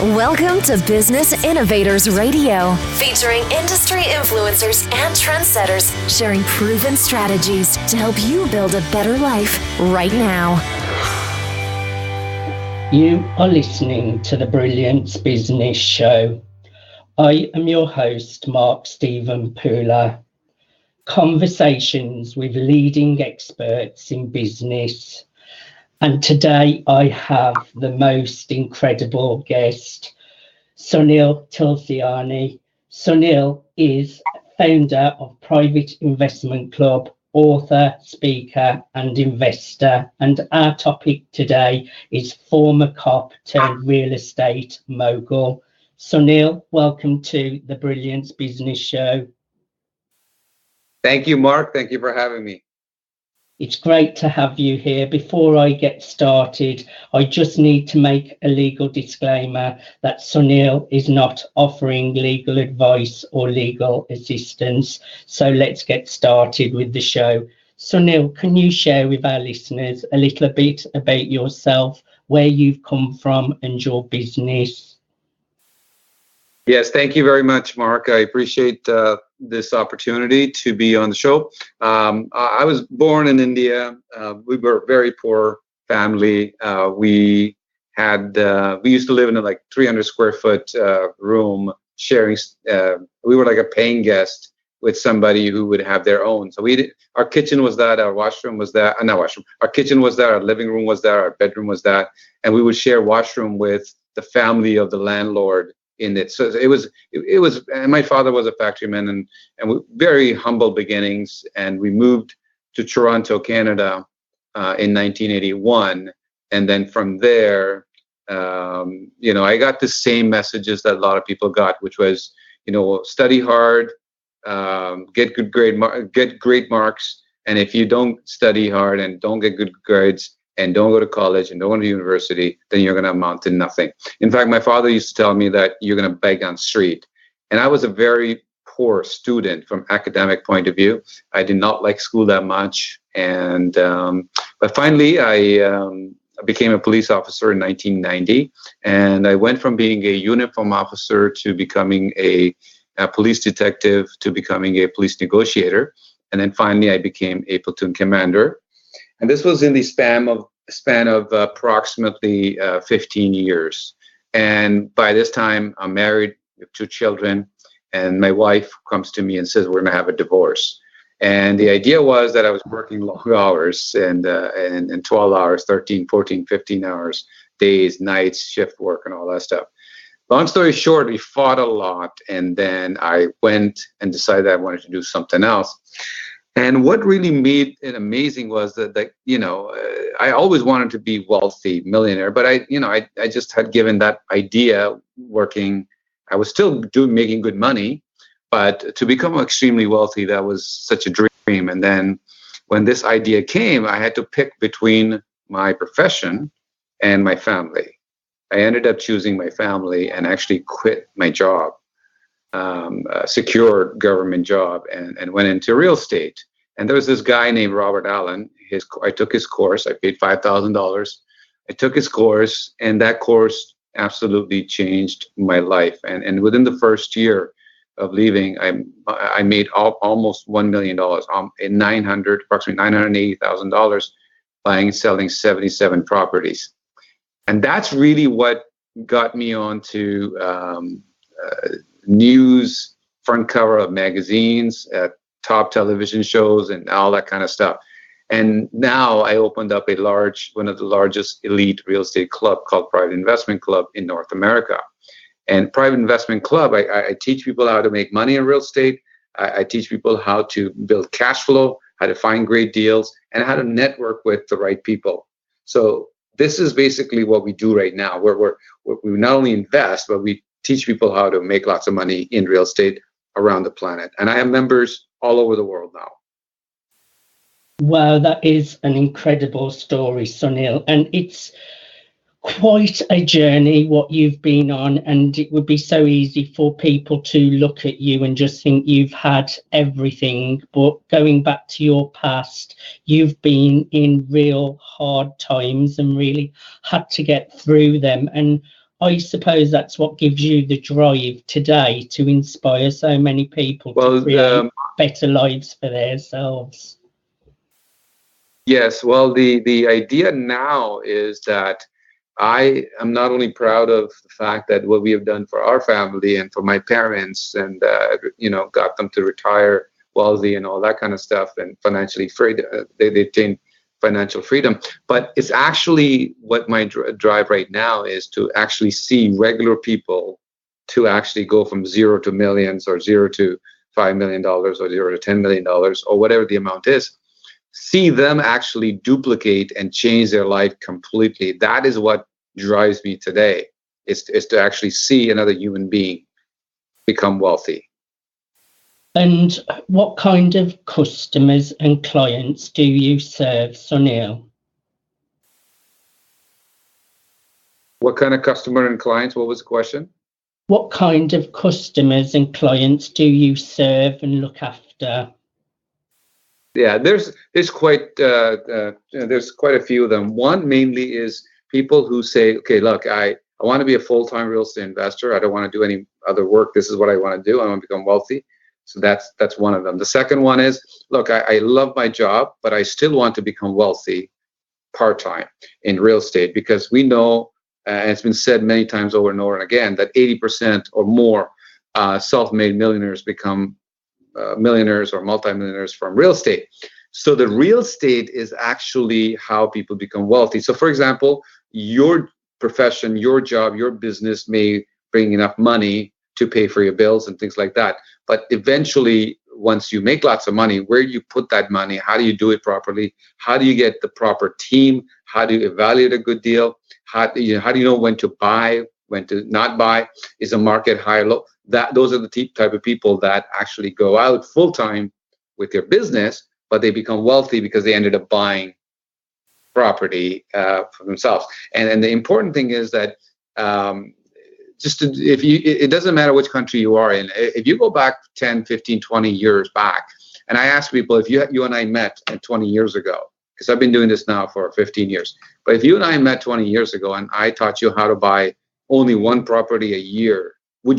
Welcome to Business Innovators Radio, featuring industry influencers and trendsetters sharing proven strategies to help you build a better life right now. You are listening to the Brilliance Business Show. I am your host, Mark Stephen Pooler. Conversations with leading experts in business. And today I have the most incredible guest, Sunil Tulsiani. Sunil is founder of Private Investment Club, author, speaker and investor. And our topic today is former cop turned real estate mogul. Sunil, welcome to the Brilliance Business Show. Thank you, Mark. Thank you for having me. It's great to have you here. Before I get started, I just need to make a legal disclaimer that Sunil is not offering legal advice or legal assistance. So let's get started with the show. Sunil, can you share with our listeners a little bit about yourself, where you've come from and your business? Yes, thank you very much, Mark. I appreciate this opportunity to be on the show. I was born in India. We were a very poor family. We used to live in a 300 square foot room, sharing. We were like a paying guest with somebody who would have their own. So our kitchen was that, our washroom was that, not washroom. Our kitchen was that, our living room was that, our bedroom was that, and we would share washroom with the family of the landlord in it. So it was, and my father was a factoryman and very humble beginnings. And we moved to Toronto, Canada in 1981. And then from there, I got the same messages that a lot of people got, which was, study hard, get great marks. And if you don't study hard and don't get good grades, and don't go to college and don't go to university, then you're going to amount to nothing. In fact, my father used to tell me that you're going to beg on the street. And I was a very poor student from academic point of view. I did not like school that much. And but finally, I became a police officer in 1990. And I went from being a uniform officer to becoming a police detective to becoming a police negotiator. And then finally, I became a platoon commander. And this was in the span of approximately 15 years. And by this time, I'm married with 2 children, and my wife comes to me and says, we're going to have a divorce. And the idea was that I was working long hours and 12 hours, 13, 14, 15 hours, days, nights, shift work, and all that stuff. Long story short, we fought a lot, and then I went and decided I wanted to do something else. And what really made it amazing was that I always wanted to be wealthy, millionaire, but I just had given that idea working. I was still making good money, but to become extremely wealthy, that was such a dream. And then when this idea came, I had to pick between my profession and my family. I ended up choosing my family and actually quit my job. Secure government job and went into real estate. And there was this guy named Robert Allen. I took his course. I paid $5,000. I took his course, and that course absolutely changed my life. And within the first year of leaving, I made almost $1 million, approximately $980,000, buying and selling 77 properties. And that's really what got me onto news, front cover of magazines, top television shows, and all that kind of stuff. And now I opened up one of the largest elite real estate club called Private Investment Club in North America. And Private Investment Club, I teach people how to make money in real estate. I teach people how to build cash flow, how to find great deals, and how to network with the right people. So this is basically what we do right now, where we not only invest, but we teach people how to make lots of money in real estate around the planet. And I have members all over the world now. Wow, that is an incredible story, Sunil. And it's quite a journey what you've been on, and it would be so easy for people to look at you and just think you've had everything. But going back to your past, you've been in real hard times and really had to get through them. And I suppose that's what gives you the drive today to inspire so many people to create better lives for themselves. Yes, well, the idea now is that I am not only proud of the fact that what we have done for our family and for my parents, and got them to retire wealthy and all that kind of stuff, and financially free. They attain financial freedom, but it's actually what my drive right now is, to actually see regular people to actually go from zero to millions, or $0 to $5 million, or $0 to $10 million, or whatever the amount is. See them actually duplicate and change their life completely. That is what drives me today, is to actually see another human being become wealthy. And what kind of customers and clients do you serve, Sunil? What kind of customer and clients? What was the question? What kind of customers and clients do you serve and look after? Yeah, there's quite a few of them. One mainly is people who say, okay, look, I want to be a full-time real estate investor. I don't want to do any other work. This is what I want to do. I want to become wealthy. So that's one of them. The second one is, look, I love my job, but I still want to become wealthy part-time in real estate, because we know, and it's been said many times over and over and again, that 80% or more self-made millionaires become millionaires or multimillionaires from real estate. So the real estate is actually how people become wealthy. So for example, your profession, your job, your business may bring enough money to pay for your bills and things like that. But eventually, once you make lots of money, where do you put that money? How do you do it properly? How do you get the proper team? How do you evaluate a good deal? How do you know when to buy, when to not buy? Is the market high or low? Those are the type of people that actually go out full time with their business, but they become wealthy because they ended up buying property for themselves. And the important thing is that it doesn't matter which country you are in. If you go back 10, 15, 20 years back, and I ask people, if you and I met 20 years ago, because I've been doing this now for 15 years, but if you and I met 20 years ago and I taught you how to buy only one property a year, what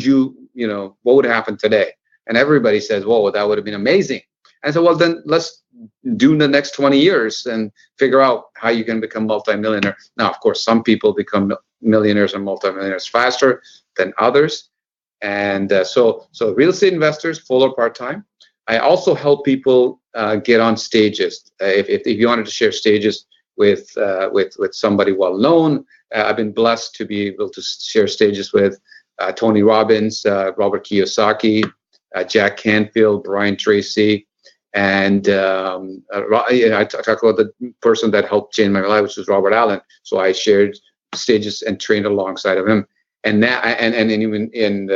would happen today? And everybody says, whoa, that would have been amazing. And so, well, then let's do the next 20 years and figure out how you can become multimillionaire. Now, of course, some people become millionaires and multimillionaires faster than others. And so real estate investors, full or part-time. I also help people get on stages. If you wanted to share stages with somebody well-known, I've been blessed to be able to share stages with Tony Robbins, Robert Kiyosaki, Jack Canfield, Brian Tracy, and I talk about the person that helped change my life, which was Robert Allen. So I shared stages and trained alongside of him. And now, and even in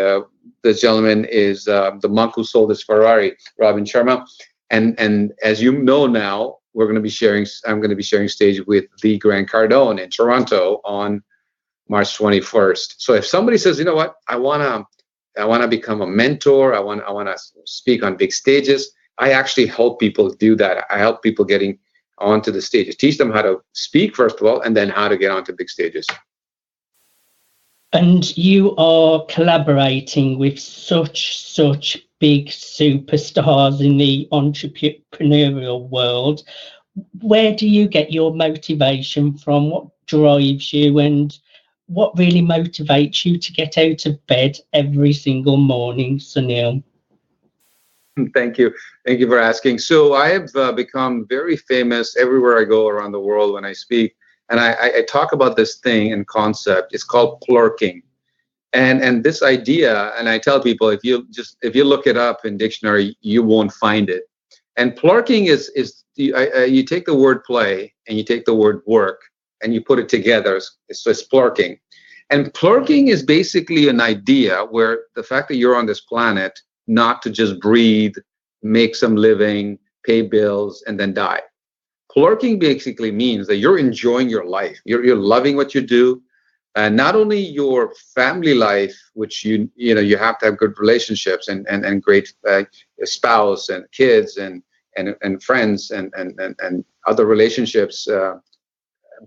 this gentleman is the monk who sold his Ferrari, Robin Sharma. And as you know now, I'm going to be sharing stage with the Grant Cardone in Toronto on March 21st. So if somebody says, you know what, I want to become a mentor, I want to speak on big stages, I actually help people do that. I help people getting onto the stages, teach them how to speak first of all, and then how to get onto big stages. And you are collaborating with such big superstars in the entrepreneurial world. Where do you get your motivation from? What drives you, and what really motivates you to get out of bed every single morning, Sunil? Thank you for asking. So I have become very famous everywhere I go around the world when I speak, and I talk about this thing and concept. It's called plurking, and this idea. And I tell people, if you look it up in dictionary, you won't find it. And plurking is you take the word play and you take the word work and you put it together. So it's plurking, and plurking is basically an idea where the fact that you're on this planet, not to just breathe, make some living, pay bills, and then die. Plurking basically means that you're enjoying your life. You're loving what you do, and not only your family life, which you have to have good relationships and great spouse and kids and friends and other relationships,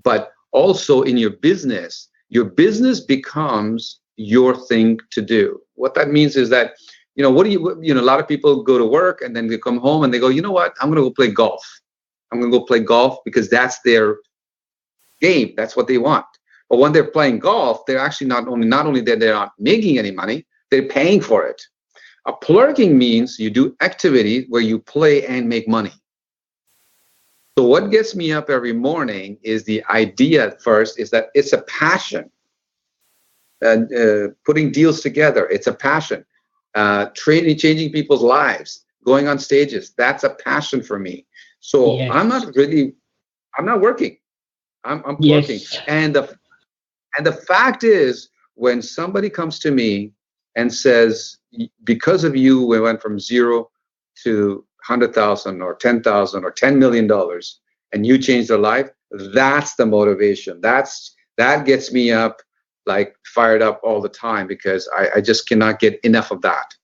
but also in your business, your business becomes your thing to do. What that means is that, a lot of people go to work and then they come home and they go, you know what, I'm going to go play golf. I'm going to go play golf because that's their game. That's what they want. But when they're playing golf, they're actually not only that they're not making any money, they're paying for it. A plurking means you do activity where you play and make money. So what gets me up every morning is the idea at first is that it's a passion. Putting deals together, it's a passion. Changing people's lives, going on stages, that's a passion for me. So yes. I'm not working. I'm yes. working. And the fact is, when somebody comes to me and says, because of you, we went from 0 to 100,000 or 10,000 or $10 million, and you changed their life, that's the motivation. That gets me up, like fired up all the time, because I just cannot get enough of that.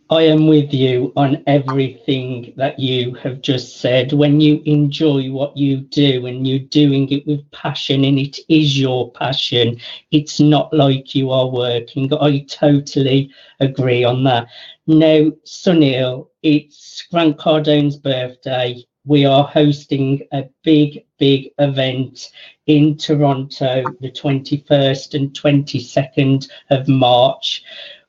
I am with you on everything that you have just said. When you enjoy what you do and you're doing it with passion and it is your passion, it's not like you are working. I totally agree on that. Now, Sunil, it's Grant Cardone's birthday. We are hosting a big event in Toronto, the 21st and 22nd of March.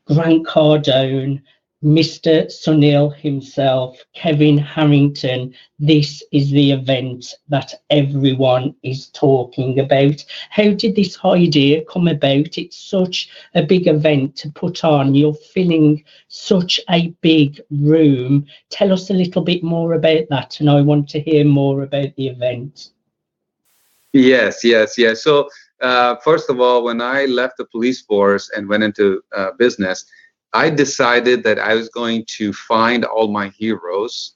Grant Cardone, Mr. Sunil himself, Kevin Harrington, this is the event that everyone is talking about. How did this idea come about? It's such a big event to put on. You're filling such a big room. Tell us a little bit more about that, and I want to hear more about the event. Yes. So first of all, when I left the police force and went into business, I decided that I was going to find all my heroes,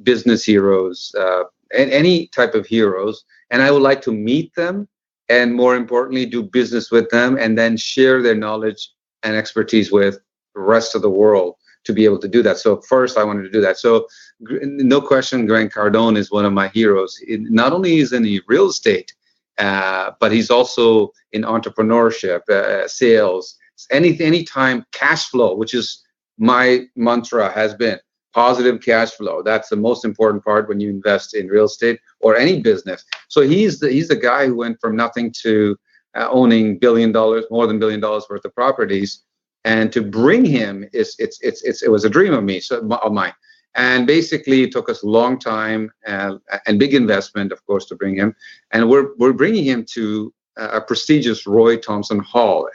business heroes, and any type of heroes, and I would like to meet them and, more importantly, do business with them and then share their knowledge and expertise with the rest of the world to be able to do that. So first I wanted to do that. So no question, Grant Cardone is one of my heroes. Not only is in the real estate, but he's also in entrepreneurship, sales, any time cash flow, which is my mantra, has been positive cash flow. That's the most important part when you invest in real estate or any business. So he's the guy who went from nothing to owning more than $1 billion worth of properties. And to bring him it was a dream of mine. And basically it took us a long time and big investment, of course, to bring him. And we're bringing him to a prestigious Roy Thompson Hall.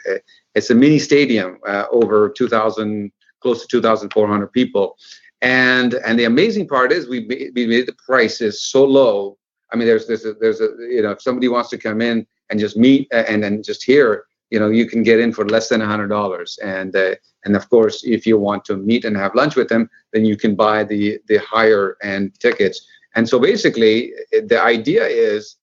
It's a mini stadium, over 2,000, close to 2,400 people. And the amazing part is we made the prices so low. I mean, there's a if somebody wants to come in and just meet and then just hear, you can get in for less than $100. And of course, if you want to meet and have lunch with them, then you can buy the higher end tickets. And so basically, the idea is,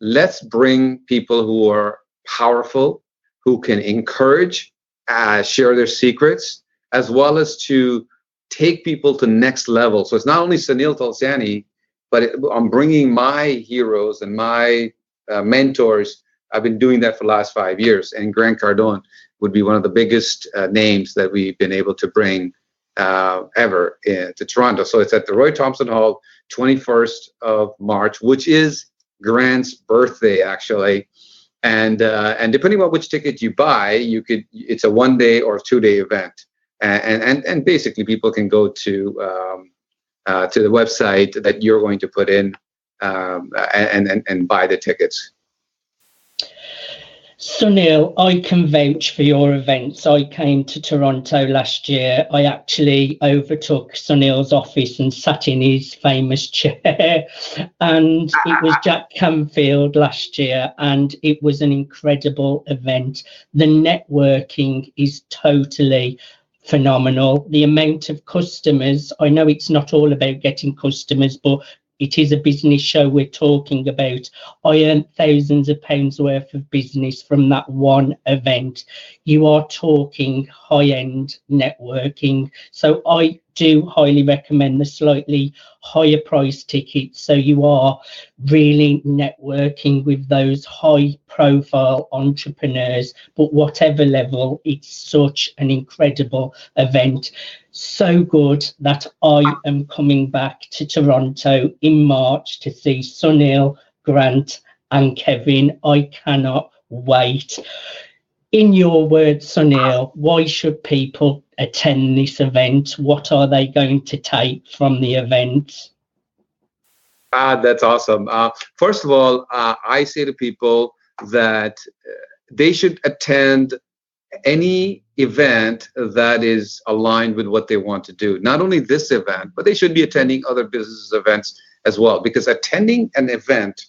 let's bring people who are powerful, who can encourage, share their secrets, as well as to take people to next level. So it's not only Sunil Tulsiani, but I'm bringing my heroes and my mentors. I've been doing that for the last 5 years, and Grant Cardone would be one of the biggest names that we've been able to bring ever to Toronto. So it's at the Roy Thompson Hall, 21st of March, which is Grant's birthday, actually. And depending on which ticket you buy, it's a 1 day or 2 day event. And basically people can go to the website that you're going to put in and buy the tickets. Sunil, I can vouch for your events. I came to Toronto last year. I actually overtook Sunil's office and sat in his famous chair. And it was Jack Canfield last year, and it was an incredible event. The networking is totally phenomenal. The amount of customers, I know it's not all about getting customers, but it is a business show we're talking about. I earned thousands of pounds worth of business from that one event. You are talking high-end networking. So I do highly recommend the slightly higher price tickets, so you are really networking with those high profile entrepreneurs. But whatever level, it's such an incredible event. So good that I am coming back to Toronto in March to see Sunil, Grant and Kevin. I cannot wait. In your words, Sunil, why should people attend this event? What are they going to take from the event? That's awesome. First of all, I say to people that they should attend any event that is aligned with what they want to do. Not only this event, but they should be attending other business events as well, because attending an event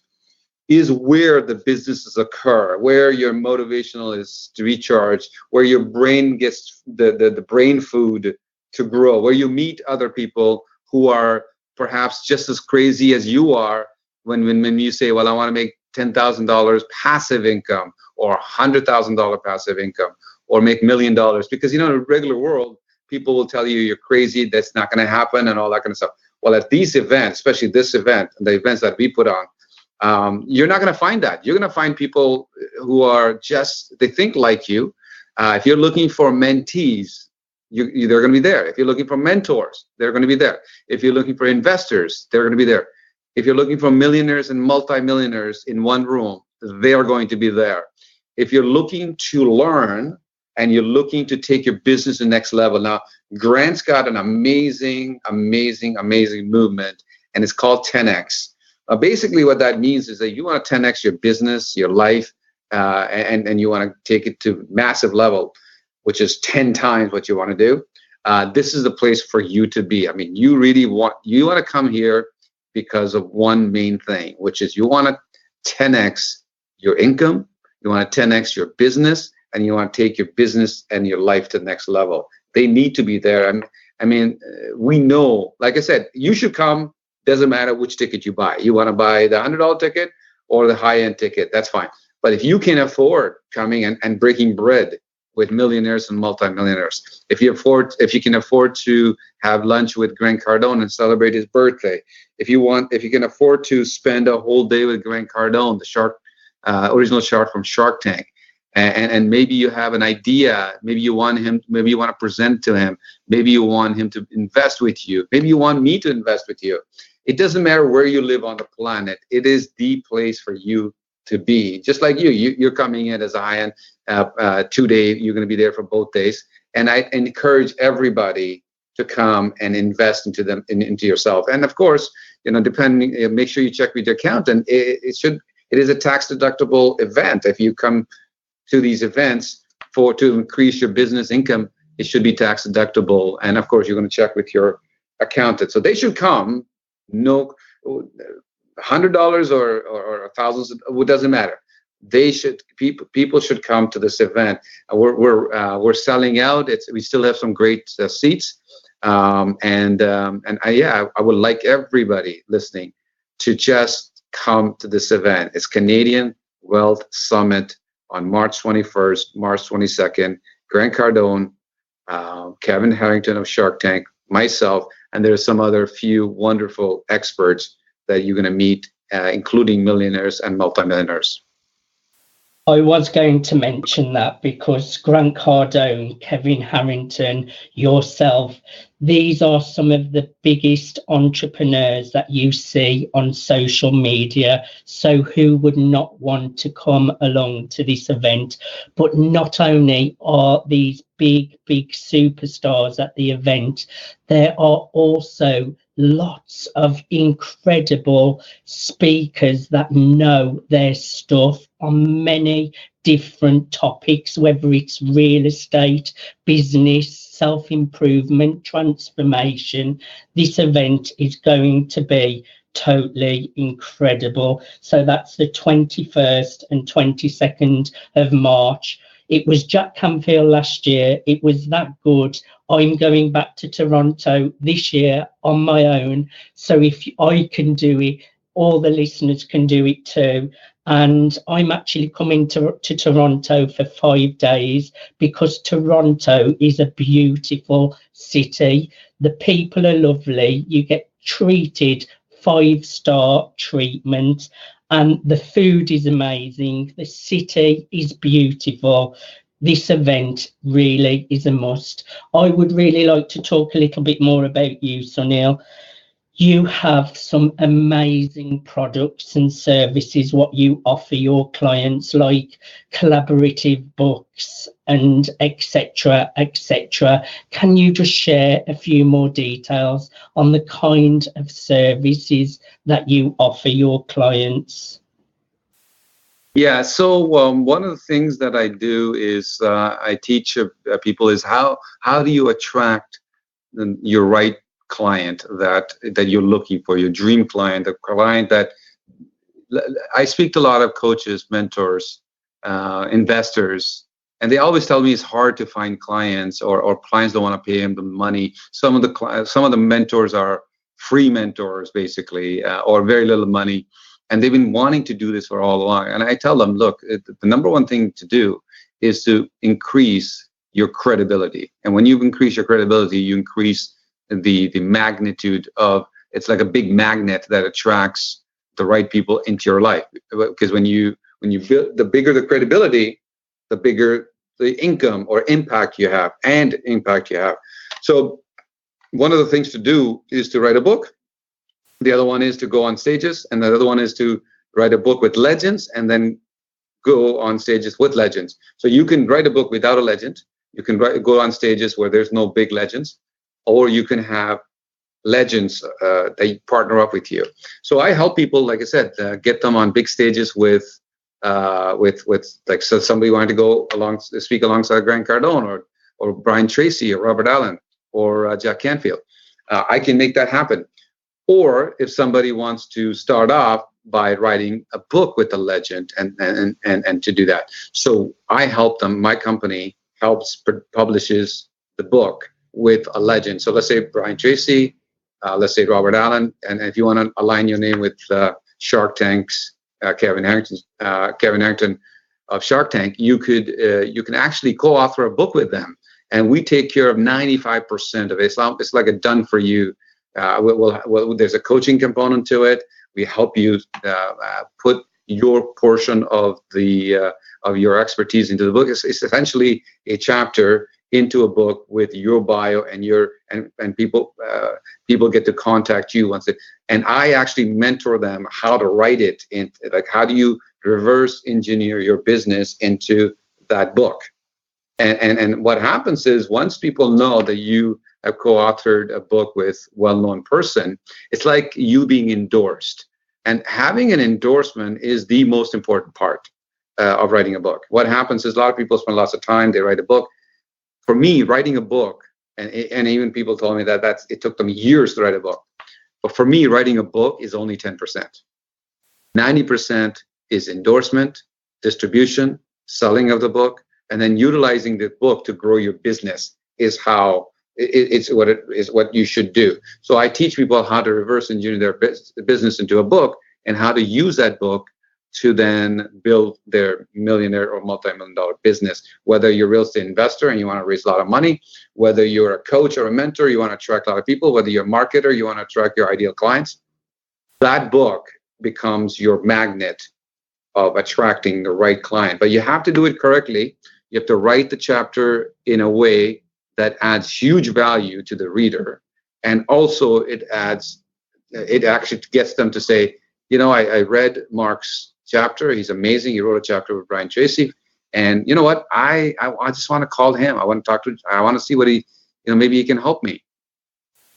is where the businesses occur, where your motivational is to recharge, where your brain gets the brain food to grow, where you meet other people who are perhaps just as crazy as you are when you say, well, I want to make $10,000 passive income or $100,000 passive income or make $1 million. Because, in a regular world, people will tell you you're crazy, that's not going to happen and all that kind of stuff. Well, at these events, especially this event and the events that we put on, you're not going to find that. You're going to find people who are they think like you. If you're looking for mentees, they're going to be there. If you're looking for mentors, they're going to be there. If you're looking for investors, they're going to be there. If you're looking for millionaires and multimillionaires in one room, they are going to be there. If you're looking to learn and you're looking to take your business to the next level. Now, Grant's got an amazing movement, and it's called 10X. Basically, what that means is that you want to 10X your business, your life, and you want to take it to massive level, which is 10 times what you want to do. This is the place for you to be. I mean, you want to come here because of one main thing, which is you want to 10X your income, you want to 10X your business, and you want to take your business and your life to the next level. They need to be there. I mean, we know, like I said, you should come. Doesn't matter which ticket you buy. You want to buy the $100 ticket or the high-end ticket, that's fine. But if you can afford coming and breaking bread with millionaires and multimillionaires, if you can afford to have lunch with Grant Cardone and celebrate his birthday, if you can afford to spend a whole day with Grant Cardone, the original shark from Shark Tank, and maybe you have an idea, maybe you want to present to him, maybe you want him to invest with you, maybe you want me to invest with you. It doesn't matter where you live on the planet. It is the place for you to be. Just like you're coming in as a high-end 2-day, you're going to be there for both days. And I encourage everybody to come and invest into yourself. And of course, depending, make sure you check with your accountant. It is a tax-deductible event. If you come to these events to increase your business income, it should be tax deductible. And of course, you're going to check with your accountant. So they should come. No, $100 or thousands, it doesn't matter. People should come to this event. We're selling out. We still have some great seats. I would like everybody listening to just come to this event. It's Canadian Wealth Summit on March 21st, March 22nd. Grant Cardone, Kevin Harrington of Shark Tank, myself, and there's some other few wonderful experts that you're going to meet, including millionaires and multimillionaires. I was going to mention that because Grant Cardone, Kevin Harrington, yourself, these are some of the biggest entrepreneurs that you see on social media. So who would not want to come along to this event? But not only are these big superstars at the event, there are also lots of incredible speakers that know their stuff on many different topics, whether it's real estate, business, self-improvement, transformation. This event is going to be totally incredible. So that's the 21st and 22nd of March. It was Jack Canfield last year. It was that good. I'm going back to Toronto this year on my own. So if I can do it, all the listeners can do it too. And I'm actually coming to Toronto for 5 days because Toronto is a beautiful city. The people are lovely. You get treated 5-star treatment, and the food is amazing. The city is beautiful. This event really is a must. I would really like to talk a little bit more about you, Sunil. You have some amazing products and services, what you offer your clients, like collaborative books and etc. etc. Can you just share a few more details on the kind of services that you offer your clients? Yeah, so one of the things that I do is I teach people is how do you attract your right client that you're looking for, your dream client, a client that I speak to a lot of coaches, mentors, investors, and they always tell me it's hard to find clients, or clients don't want to pay them the money. Some of the mentors are free mentors, basically, or very little money, and they've been wanting to do this for all along. And I tell them, look, the number one thing to do is to increase your credibility. And when you increase your credibility, you increase the magnitude of, it's like a big magnet that attracts the right people into your life. Because when you build, the bigger the credibility, the bigger the income or impact you have. So one of the things to do is to write a book. The other one is to go on stages, and the other one is to write a book with legends and then go on stages with legends. So you can write a book without a legend. You can go on stages where there's no big legends, or you can have legends that partner up with you. So I help people, like I said, get them on big stages with like, so somebody wanted to go along, speak alongside Grant Cardone or Brian Tracy or Robert Allen or Jack Canfield. I can make that happen. Or if somebody wants to start off by writing a book with a legend and to do that. So I help them. My company publishes the book with a legend. So let's say Brian Tracy, let's say Robert Allen, and if you want to align your name with Shark Tank's Kevin Harrington of Shark Tank, you can actually co-author a book with them, and we take care of 95% of it. It's like a done for you. There's a coaching component to it. We help you put your portion of your expertise into the book. It's essentially a chapter into a book with your bio and people get to contact you once and I actually mentor them how to write it in, like, how do you reverse engineer your business into that book. And what happens is, once people know that you have co-authored a book with well-known person, it's like you being endorsed. And having an endorsement is the most important part of writing a book. What happens is, a lot of people spend lots of time, they write a book. For me, writing a book, and even people told me that it took them years to write a book. But for me, writing a book is only 10%. 90% is endorsement, distribution, selling of the book, and then utilizing the book to grow your business is how it's what you should do. So I teach people how to reverse engineer their business into a book, and how to use that book to then build their millionaire or multi-million-dollar business. Whether you're a real estate investor and you want to raise a lot of money, whether you're a coach or a mentor, you want to attract a lot of people, whether you're a marketer, you want to attract your ideal clients, that book becomes your magnet of attracting the right client. But you have to do it correctly. You have to write the chapter in a way that adds huge value to the reader. And also it actually gets them to say, you know, I read Mark's chapter. He's amazing. He wrote a chapter with Brian Tracy. And you know what? I just want to call him. I want to talk to him. I want to see what maybe he can help me.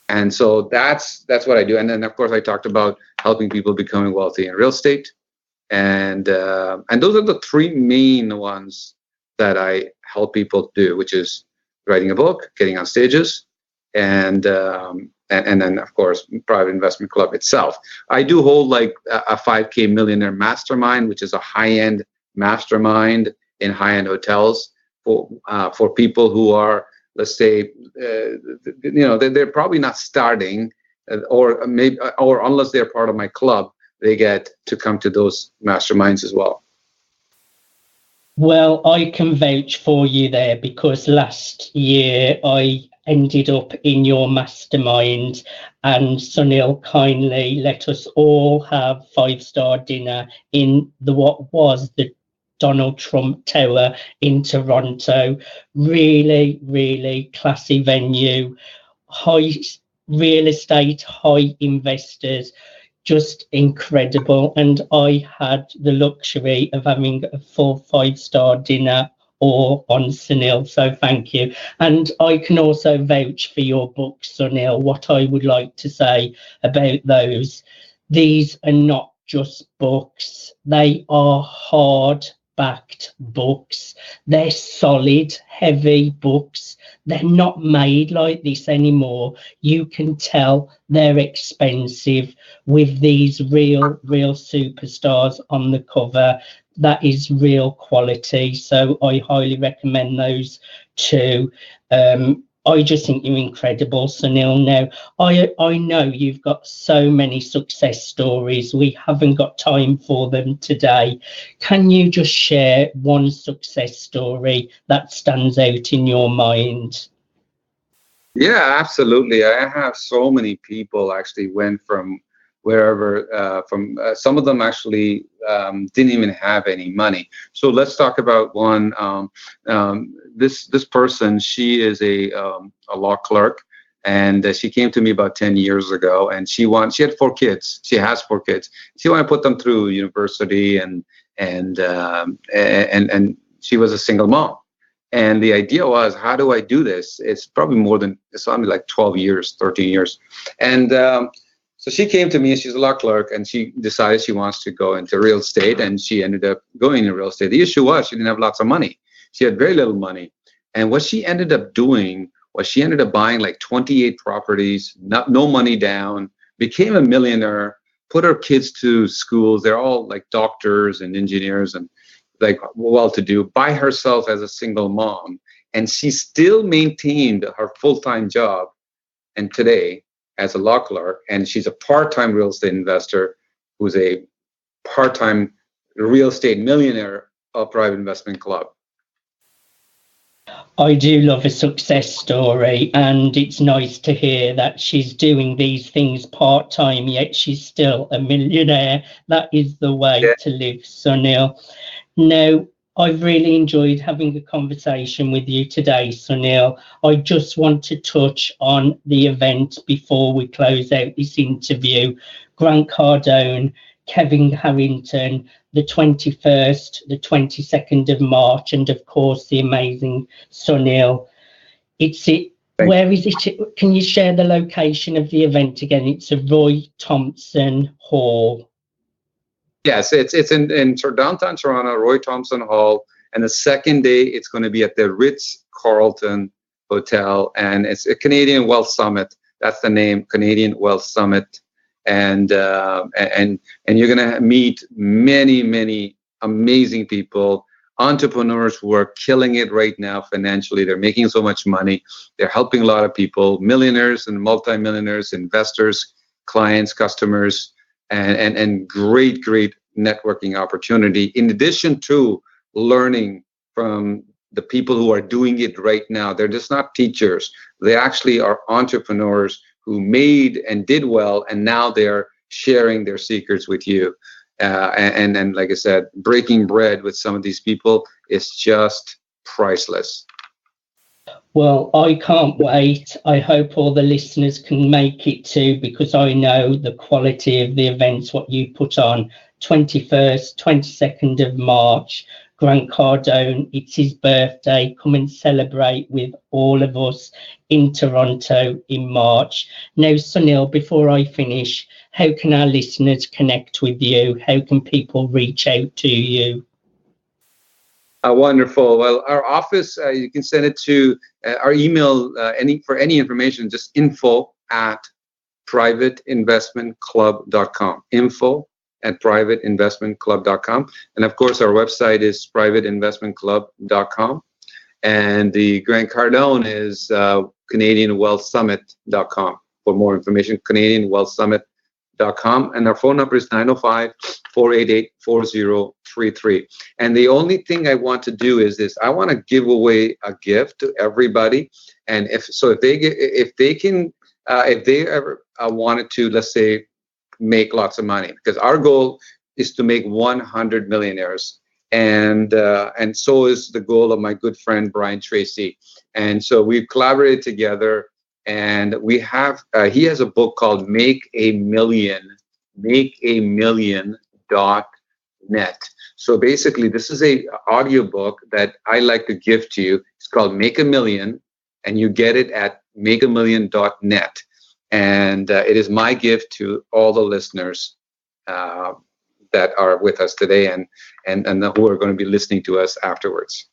And so that's what I do. And then, of course, I talked about helping people becoming wealthy in real estate. And those are the three main ones that I help people do, which is writing a book, getting on stages, and then, of course, Private Investment Club itself. I do hold like a 5K Millionaire Mastermind, which is a high-end mastermind in high-end hotels for people who are, let's say, they're probably not starting, or unless they're part of my club, they get to come to those masterminds as well. Well, I can vouch for you there, because last year I ended up in your mastermind, and Sunil kindly let us all have 5-star dinner in what was the Donald Trump Tower in Toronto. Really, really classy venue, high real estate, high investors, just incredible. And I had the luxury of having a full 5-star dinner all on Sunil. So thank you. And I can also vouch for your book, Sunil. What I would like to say about those, these are not just books, they are hard-backed books. They're solid, heavy books. They're not made like this anymore. You can tell they're expensive with these real superstars on the cover. That is real quality. So I highly recommend those too. I just think you're incredible, Sunil. Now, I know you've got so many success stories. We haven't got time for them today. Can you just share one success story that stands out in your mind? Yeah, absolutely. I have so many people actually went from wherever, some of them actually didn't even have any money. So let's talk about one. This person, she is a law clerk, and she came to me about 10 years ago, and she had 4 kids. She has 4 kids. She wanted to put them through university, and she was a single mom. And the idea was, how do I do this? It's probably it's only like 12 years, 13 years. And so she came to me, and she's a law clerk, and she decided she wants to go into real estate, and she ended up going into real estate. The issue was she didn't have lots of money. She had very little money. And what she ended up doing was she ended up buying like 28 properties, no money down, became a millionaire, put her kids to schools. They're all like doctors and engineers and like well-to-do, by herself as a single mom. And she still maintained her full-time job, and today as a law clerk, and she's a part-time real estate investor who's a part-time real estate millionaire of Private Investment Club. I do love a success story, and it's nice to hear that she's doing these things part-time, yet she's still a millionaire. That is the way to live, Sunil. Now, I've really enjoyed having a conversation with you today, Sunil. I just want to touch on the event before we close out this interview. Grant Cardone, Kevin Harrington, the 21st, the 22nd of March, and of course the amazing Sunil. Where is it? Can you share the location of the event again? It's a Roy Thompson Hall. Yes, it's in downtown Toronto, Roy Thompson Hall, and the second day it's going to be at the Ritz-Carlton Hotel, and it's a Canadian Wealth Summit. That's the name, Canadian Wealth Summit, and you're going to meet many amazing people, entrepreneurs who are killing it right now financially. They're making so much money. They're helping a lot of people, millionaires and multimillionaires, investors, clients, customers. And great networking opportunity, in addition to learning from the people who are doing it right now. They're just not teachers. They actually are entrepreneurs who made and did well, and now they're sharing their secrets with you. And like I said, breaking bread with some of these people is just priceless. Well, I can't wait. I hope all the listeners can make it too, because I know the quality of the events, what you put on. 21st, 22nd of March, Grant Cardone, it's his birthday. Come and celebrate with all of us in Toronto in March. Now, Sunil, before I finish, how can our listeners connect with you? How can people reach out to you? Wonderful. Well, our office, you can send it to our email, for any information, just info@privateinvestmentclub.com. info@privateinvestmentclub.com. And of course, our website is privateinvestmentclub.com. And the Grant Cardone is CanadianWealthSummit.com for more information, CanadianWealthSummit.com. and our phone number is 905-488-4033. And the only thing I want to do is this: I want to give away a gift to everybody. And if they ever wanted to, let's say, make lots of money, because our goal is to make 100 millionaires, and so is the goal of my good friend Brian Tracy. And so we've collaborated together, and we have he has a book called Make a Million.net. So basically, this is a audiobook that I like to give to you. It's called Make a Million, and you get it at makeamillion.net. And it is my gift to all the listeners that are with us today, and who are going to be listening to us afterwards.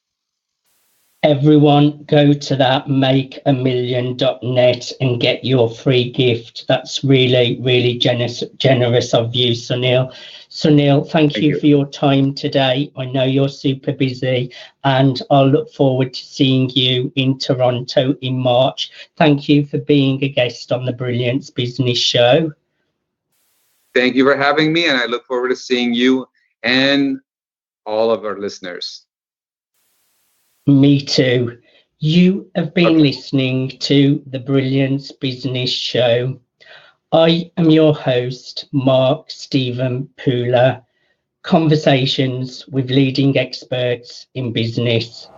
Everyone, go to that makeamillion.net and get your free gift. That's really, really generous of you, Sunil. Sunil, thank you for your time today. I know you're super busy, and I'll look forward to seeing you in Toronto in March. Thank you for being a guest on the Brilliance Business Show. Thank you for having me, and I look forward to seeing you and all of our listeners. Me too. You have been listening to the Brilliance Business Show. I am your host, Mark Stephen Pooler. Conversations with leading experts in business.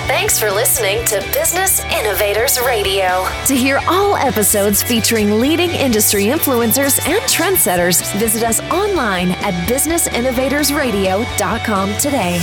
Thanks for listening to Business Innovators Radio. To hear all episodes featuring leading industry influencers and trendsetters, visit us online at businessinnovatorsradio.com today.